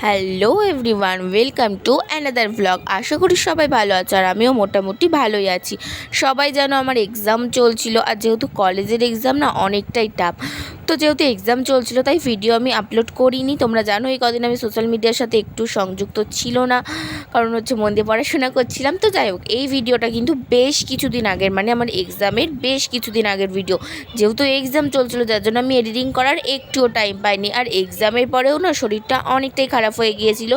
Hello everyone, welcome to another blog. আশা করি সবাই ভালো আছে আর আমিও মোটামুটি ভালোই আছি। সবাই যেন আমার এক্সাম চলছিল, আর যেহেতু কলেজের এক্সাম না অনেকটাই টাফ, তো যেহেতু এক্সাম চলছিল তাই ভিডিও আমি আপলোড করিনি। তোমরা জানো এই কদিন আমি সোশ্যাল মিডিয়ার সাথে একটু সংযুক্ত ছিল না, কারণ হচ্ছে মন দিয়ে পড়াশোনা করছিলাম। তো যাই হোক, এই ভিডিওটা কিন্তু বেশ কিছুদিন আগের, মানে আমার এক্সামের বেশ কিছুদিন আগের ভিডিও। যেহেতু এক্সাম চলছিল যার জন্য আমি এডিটিং করার একটুও টাইম পাইনি, আর এক্সামের পরেও না শরীরটা অনেকটাই খারাপ হয়ে গিয়েছিল,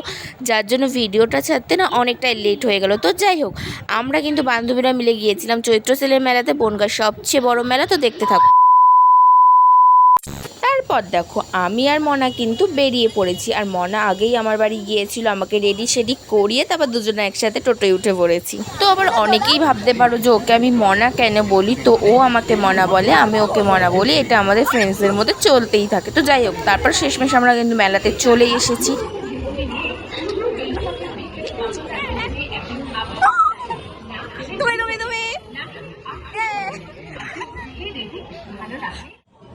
যার জন্য ভিডিওটা ছাড়তে না অনেকটাই লেট হয়ে গেল। তো যাই হোক, আমরা কিন্তু বান্ধবীরা মিলে গিয়েছিলাম চৈত্র সেলের মেলাতে, বনগাঁর সবচেয়ে বড় মেলা। তো দেখতে থাকো। তারপর দেখো, আমি আর মনা কিন্তু বেরিয়ে পড়েছি, আর মনা আগেই আমার বাড়ি গিয়েছিল, আমাকে রেডি সেডি করিয়ে তারপর দুজনে একসাথে টোটোয় উঠে পড়েছি। তো আবার অনেকেই ভাবতে পারো যে ওকে আমি মনা কেন বলি, তো ও আমাকে মনা বলে, আমি ওকে মনা বলি, এটা আমাদের ফ্রেন্ডসদের মধ্যে চলতেই থাকে। তো যাই হোক, তারপর শেষমেশ আমরা কিন্তু মেলাতে চলে এসেছি।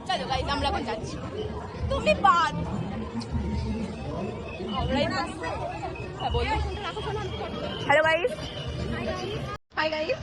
চলো গাইস, আমরা এখন যাচ্ছি। তুমি বাদ। Hello guys. Hi guys.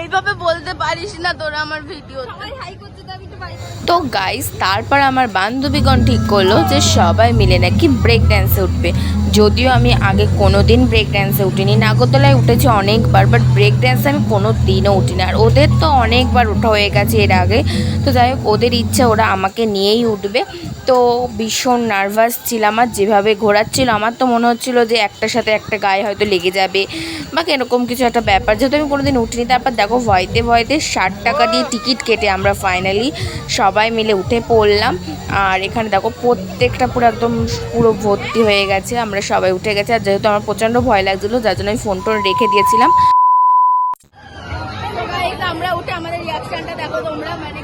এইভাবে বলতে পারিস না তোরা আমার ভিডিও। তো গাইস, তারপর আমার বান্ধবীগণ ঠিক করলো যে সবাই মিলে নাকি ব্রেক ড্যান্সে উঠবে। যদিও আমি আগে কোনো দিন ব্রেক ড্যান্সে উঠিনি, নাগরদোলায় উঠেছি অনেকবার, বাট ব্রেক ড্যান্সে আমি কোনো দিনও উঠিনি। আর ওদের তো অনেকবার ওঠা হয়ে গেছে এর আগে। তো যাই হোক, ওদের ইচ্ছা, ওরা আমাকে নিয়েই উঠবে। তো ভীষণ নার্ভাস ছিলাম, আর যেভাবে ঘোরাচ্ছিল আমার তো মনে হচ্ছিল যে একটার সাথে একটা গায়ে হয়তো লেগে যাবে বা এরকম কিছু একটা ব্যাপার, যেহেতু আমি কোনোদিন উঠিনি। তারপর দেখো, ভয়তে ভয়তে 60 টাকা দিয়ে টিকিট কেটে আমরা ফাইনালি সবাই মিলে উঠে পড়লাম। আর এখানে দেখো প্রত্যেকটা পুরো ভর্তি হয়ে গেছে, আমরা সবাই উঠে গেছে। আর যেহেতু আমার প্রচণ্ড ভয় লাগছিলো, যার জন্য আমি ফোন টোন রেখে দিয়েছিলাম। আমরা উঠে আমাদের রিয়াকশনটা দেখো তোমরা, মানে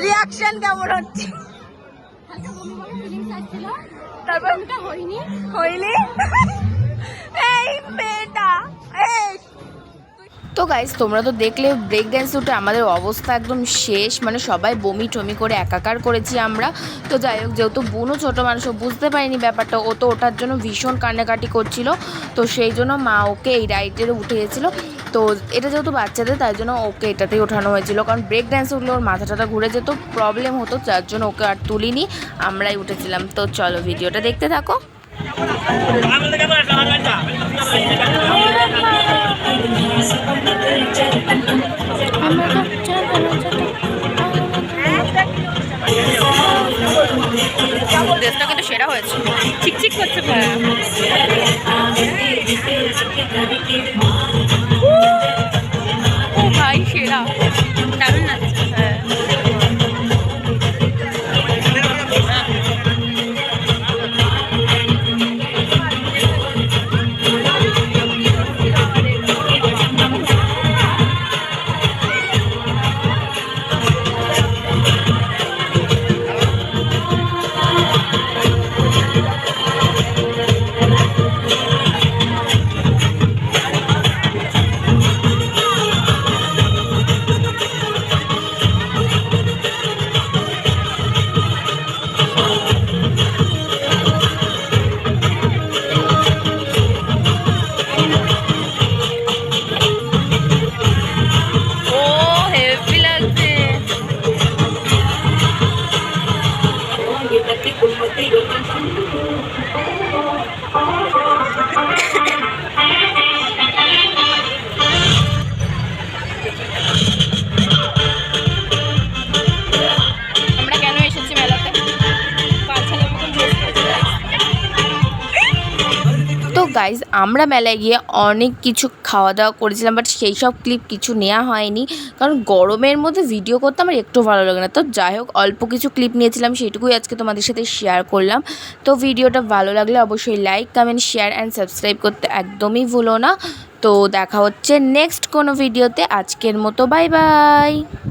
রিয়াকশন কেমন হচ্ছে? তারপর হয়নি এই মেয়েটা। তো গাইস তোমরা তো দেখলে ব্রেক ড্যান্স উঠে আমাদের অবস্থা একদম শেষ, মানে সবাই বমি টমি করে একাকার করেছি আমরা। তো যাই হোক, যেহেতু বোনও ছোটো মানুষ, বুঝতে পারিনি ব্যাপারটা, ও তো ওঠার জন্য ভীষণ কান্নাকাটি করছিল। তো সেই জন্য মা ওকে এই রাইডে উঠে গেছিলো। তো এটা যেহেতু বাচ্চাদের, তাই জন্য ওকে এটাতেই ওঠানো হয়েছিল, কারণ ব্রেক ড্যান্স উঠলে ওর মাথা টাথা ঘুরে যেত, প্রবলেম হতো, যার জন্য ওকে আর তুলিনি, আমরাই উঠেছিলাম। তো চলো ভিডিওটা দেখতে থাকো। ড্রেসটা কিন্তু সেরা হয়েছে, চিকচিক করছে। ও ভাই সেরা, দারুণ লাগছে। হ্যাঁ গাইজ আমরা মেলায় গিয়ে অনেক কিছু খাওয়া দাওয়া করেছিলাম, বাট সেই সব ক্লিপ কিছু নেওয়া হয়নি, কারণ গরমের মধ্যে ভিডিও করতে আমার একটু ভালো লাগে না। তো যাই হোক, অল্প কিছু ক্লিপ নিয়েছিলাম, সেইটুকুই আজকে তোমাদের সাথে শেয়ার করলাম। তো ভিডিওটা ভালো লাগলে অবশ্যই like, comment, share and subscribe করতে একদমই ভুলো না। তো দেখা হচ্ছে নেক্সট কোনো ভিডিওতে, আজকের মতো বাই বাই।